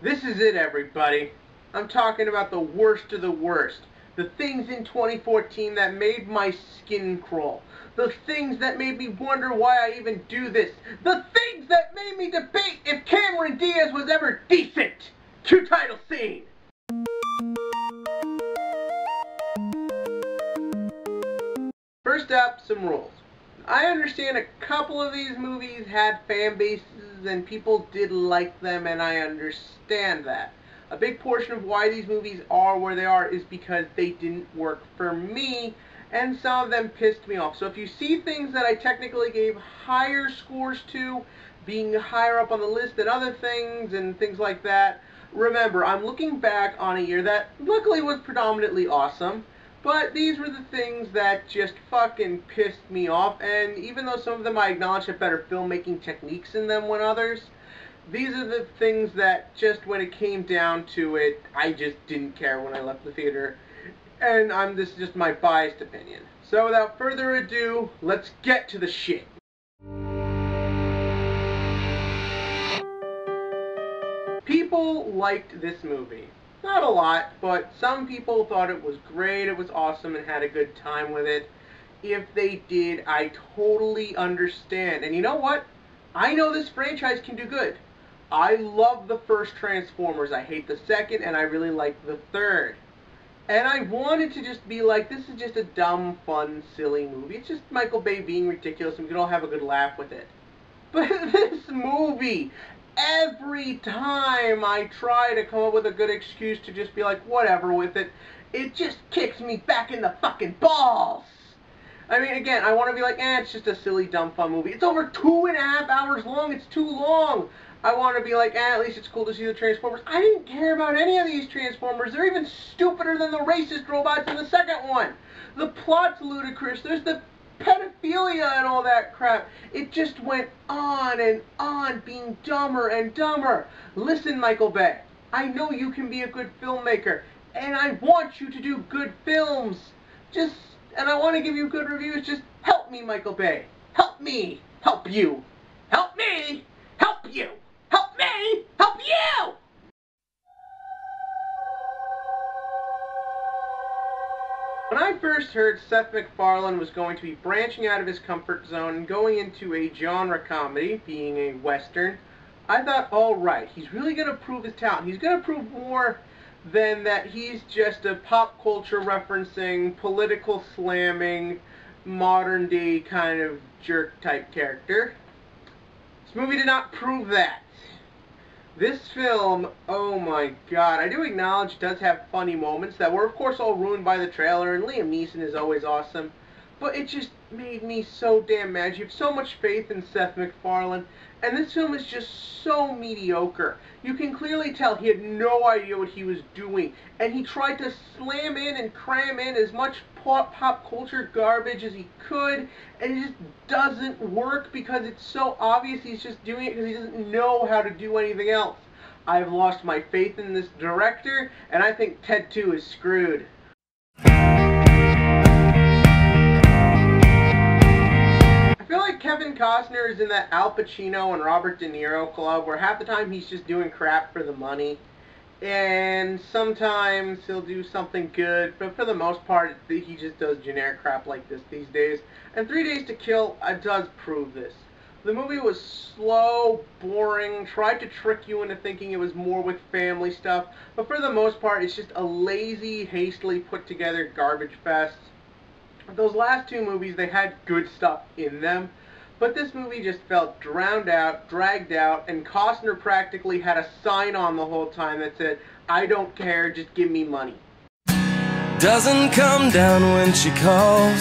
This is it, everybody. I'm talking about the worst of the worst. The things in 2014 that made my skin crawl. The things that made me wonder why I even do this. The things that made me debate if Cameron Diaz was ever decent. Cue title scene. First up, some rules. I understand a couple of these movies had fan bases and people did like them, and I understand that. A big portion of why these movies are where they are is because they didn't work for me, and some of them pissed me off. So if you see things that I technically gave higher scores to, being higher up on the list than other things and things like that, remember, I'm looking back on a year that luckily was predominantly awesome. But these were the things that just fucking pissed me off, and even though some of them I acknowledge have better filmmaking techniques in them than others, these are the things that just when it came down to it, I just didn't care when I left the theater. And this is just my biased opinion. So without further ado, let's get to the shit. People liked this movie. Not a lot, but some people thought it was great, it was awesome, and had a good time with it. If they did, I totally understand. And you know what? I know this franchise can do good. I love the first Transformers. I hate the second, and I really like the third. And I wanted to just be like, this is just a dumb, fun, silly movie. It's just Michael Bay being ridiculous, and we can all have a good laugh with it. But this movie, every time I try to come up with a good excuse to just be like, whatever with it, it just kicks me back in the fucking balls. I mean, again, I want to be like, it's just a silly, dumb, fun movie. It's over 2.5 hours long. It's too long. I want to be like, at least it's cool to see the Transformers. I didn't care about any of these Transformers. They're even stupider than the racist robots in the second one. The plot's ludicrous. There's the pedophilia and all that crap. It just went on and on, being dumber and dumber. Listen, Michael Bay, I know you can be a good filmmaker, and I want you to do good films. And I want to give you good reviews. Just help me, Michael Bay. Help me. Help you. Help me. Help you. Help me. Help you. When I first heard Seth MacFarlane was going to be branching out of his comfort zone and going into a genre comedy, being a Western, I thought, alright, he's really going to prove his talent. He's going to prove more than that he's just a pop culture referencing, political slamming, modern day kind of jerk type character. This movie did not prove that. This film, oh my god, I do acknowledge does have funny moments that were of course all ruined by the trailer, and Liam Neeson is always awesome, but it just made me so damn mad. You have so much faith in Seth MacFarlane, and this film is just so mediocre. You can clearly tell he had no idea what he was doing, and he tried to slam in and cram in as much pop culture garbage as he could, and it just doesn't work because it's so obvious he's just doing it because he doesn't know how to do anything else. I've lost my faith in this director, and I think Ted 2 is screwed. I feel like Kevin Costner is in that Al Pacino and Robert De Niro club where half the time he's just doing crap for the money, and sometimes he'll do something good, but for the most part he just does generic crap like this these days. And 3 Days to Kill does prove this. The movie was slow, boring, tried to trick you into thinking it was more with family stuff, but for the most part it's just a lazy, hastily put together garbage fest. Those last two movies, they had good stuff in them, but this movie just felt drowned out, dragged out, and Costner practically had a sign on the whole time that said, I don't care, just give me money. Doesn't come down when she calls.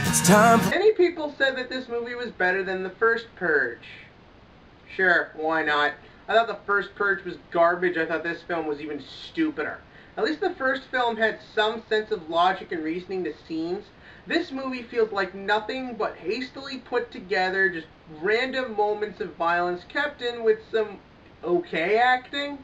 It's time. Many people said that this movie was better than the first Purge. Sure, why not? I thought the first Purge was garbage. I thought this film was even stupider. At least the first film had some sense of logic and reasoning to scenes. This movie feels like nothing but hastily put together, just random moments of violence kept in with some okay acting.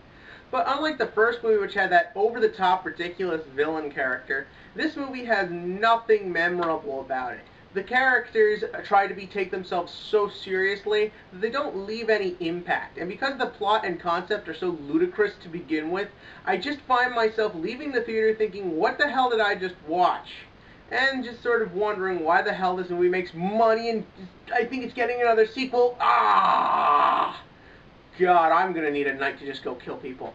But unlike the first movie, which had that over-the-top ridiculous villain character, this movie has nothing memorable about it. the characters try to take themselves so seriously that they don't leave any impact. And because the plot and concept are so ludicrous to begin with, I just find myself leaving the theater thinking, what the hell did I just watch? And just sort of wondering why the hell this movie makes money and I think it's getting another sequel. Ah! God, I'm gonna need a night to just go kill people.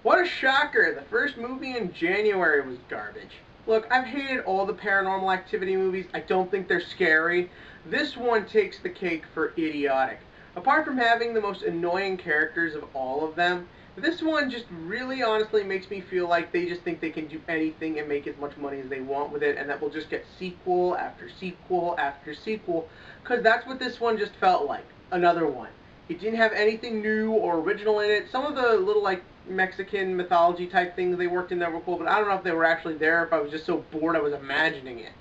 What a shocker! The first movie in January was garbage. Look, I've hated all the Paranormal Activity movies. I don't think they're scary. This one takes the cake for idiotic. Apart from having the most annoying characters of all of them, this one just really honestly makes me feel like they just think they can do anything and make as much money as they want with it, and that we'll just get sequel after sequel after sequel, because that's what this one just felt like. Another one. It didn't have anything new or original in it. Some of the little, like, Mexican mythology type things they worked in there were cool, but I don't know if they were actually there, if I was just so bored I was imagining it.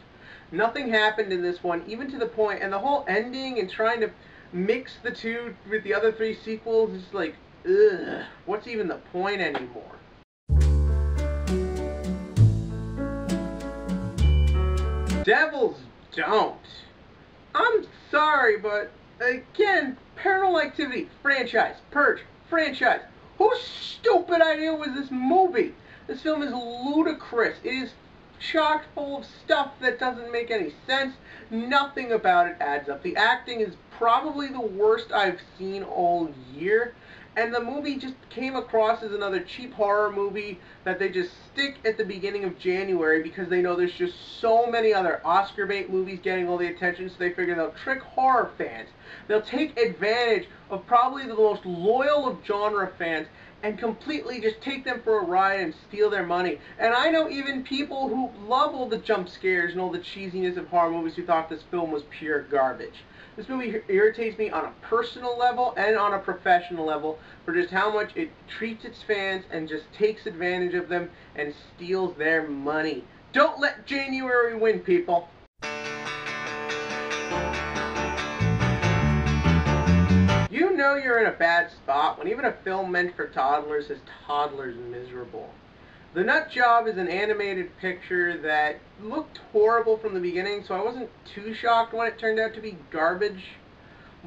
Nothing happened in this one, even to the point, and the whole ending and trying to mix the two with the other three sequels is just like, ugh, what's even the point anymore? Devils don't. I'm sorry, but again, Paranormal Activity, franchise, Purge, franchise. Whose stupid idea was this movie? This film is ludicrous. It is chock full of stuff that doesn't make any sense. Nothing about it adds up. The acting is probably the worst I've seen all year. And the movie just came across as another cheap horror movie that they just stick at the beginning of January because they know there's just so many other Oscar bait movies getting all the attention, so they figure they'll trick horror fans. They'll take advantage of probably the most loyal of genre fans and completely just take them for a ride and steal their money. And I know even people who love all the jump scares and all the cheesiness of horror movies who thought this film was pure garbage. This movie irritates me on a personal level and on a professional level for just how much it treats its fans and just takes advantage of them and steals their money. Don't let January win, people. You know you're in a bad spot when even a film meant for toddlers has toddlers miserable. The Nut Job is an animated picture that looked horrible from the beginning, so I wasn't too shocked when it turned out to be garbage.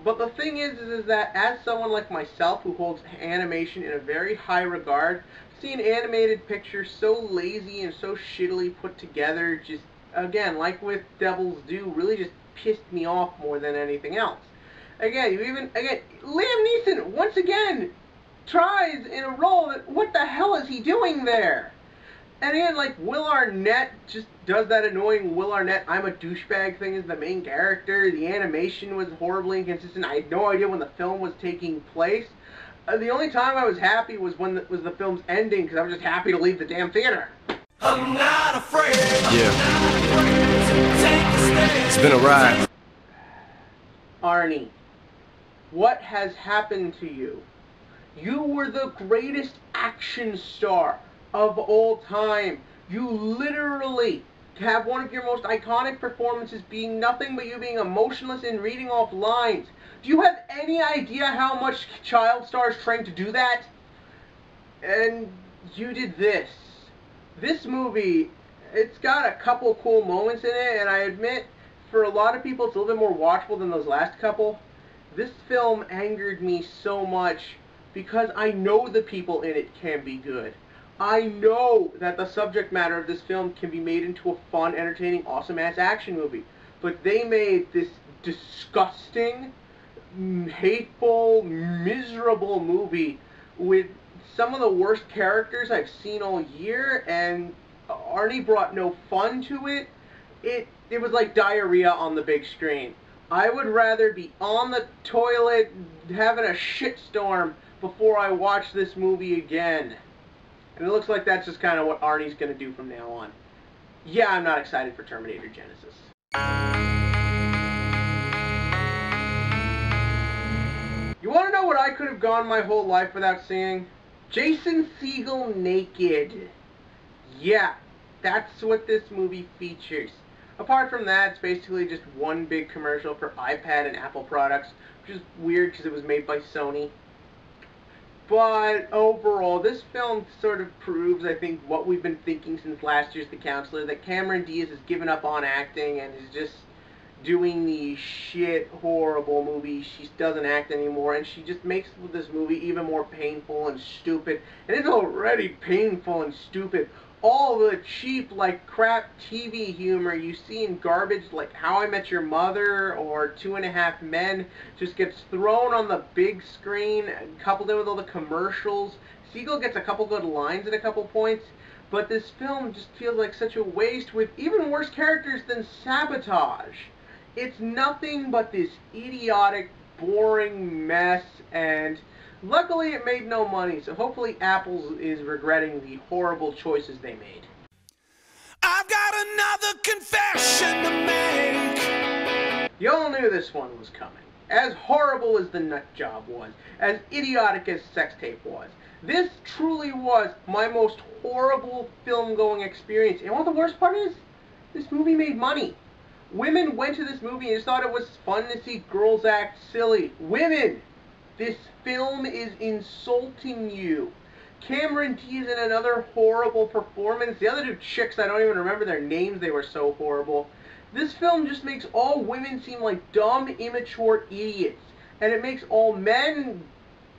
But the thing is that as someone like myself who holds animation in a very high regard, to see an animated picture so lazy and so shittily put together, just, again, like with Devils Do, really just pissed me off more than anything else. Again, Liam Neeson, once again, tries in a role that, what the hell is he doing there? And again, like, Will Arnett just does that annoying Will Arnett, I'm a douchebag thing as the main character. The animation was horribly inconsistent. I had no idea when the film was taking place. The only time I was happy was when the film's ending, because I was just happy to leave the damn theater. I'm not afraid. Yeah. It's been a ride. Arnie, what has happened to you? You were the greatest action star of all time. You literally have one of your most iconic performances being nothing but you being emotionless and reading off lines. Do you have any idea how much child stars train to do that? And you did this. This movie, it's got a couple cool moments in it, and I admit, for a lot of people, it's a little bit more watchable than those last couple. This film angered me so much because I know the people in it can be good. I know that the subject matter of this film can be made into a fun, entertaining, awesome-ass action movie. But they made this disgusting, hateful, miserable movie with some of the worst characters I've seen all year, and Arnie brought no fun to it. It was like diarrhea on the big screen. I would rather be on the toilet having a shitstorm before I watch this movie again. And it looks like that's just kind of what Arnie's going to do from now on. Yeah, I'm not excited for Terminator Genesis. You want to know what I could have gone my whole life without seeing? Jason Segel naked. Yeah, that's what this movie features. Apart from that, it's basically just one big commercial for iPad and Apple products, which is weird because it was made by Sony. But overall, this film sort of proves, I think, what we've been thinking since last year's The Counselor, that Cameron Diaz has given up on acting and is just doing these shit, horrible movies. She doesn't act anymore, and she just makes this movie even more painful and stupid. And it's already painful and stupid. All the cheap, like, crap TV humor you see in garbage like How I Met Your Mother or Two and a Half Men just gets thrown on the big screen, coupled in with all the commercials. Siegel gets a couple good lines at a couple points, but this film just feels like such a waste with even worse characters than Sabotage. It's nothing but this idiotic, boring mess, and luckily it made no money, so hopefully Apple is regretting the horrible choices they made. I've got another confession to make. Y'all knew this one was coming. As horrible as the nut job was, as idiotic as Sex Tape was, this truly was my most horrible film-going experience. And what the worst part is? This movie made money. Women went to this movie and just thought it was fun to see girls act silly. Women! This film is insulting you. Cameron Diaz in another horrible performance. The other two chicks, I don't even remember their names, they were so horrible. This film just makes all women seem like dumb, immature idiots. And it makes all men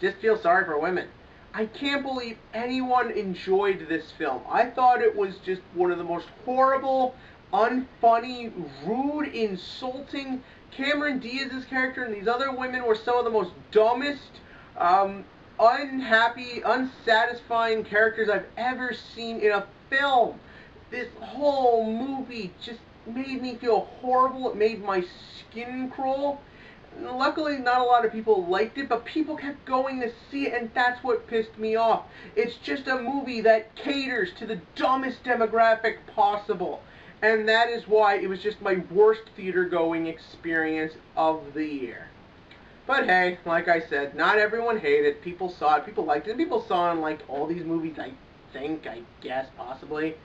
just feel sorry for women. I can't believe anyone enjoyed this film. I thought it was just one of the most horrible, unfunny, rude, insulting. Cameron Diaz's character and these other women were some of the most dumbest, unhappy, unsatisfying characters I've ever seen in a film. This whole movie just made me feel horrible. It made my skin crawl. Luckily, not a lot of people liked it, but people kept going to see it, and that's what pissed me off. It's just a movie that caters to the dumbest demographic possible. And that is why it was just my worst theater-going experience of the year. But hey, like I said, not everyone hated it. People saw it, people liked it, and people saw it in like all these movies, I guess, possibly.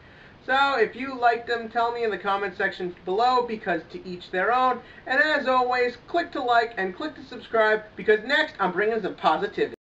So, if you liked them, tell me in the comment section below, because to each their own. And as always, click to like and click to subscribe, because next I'm bringing some positivity.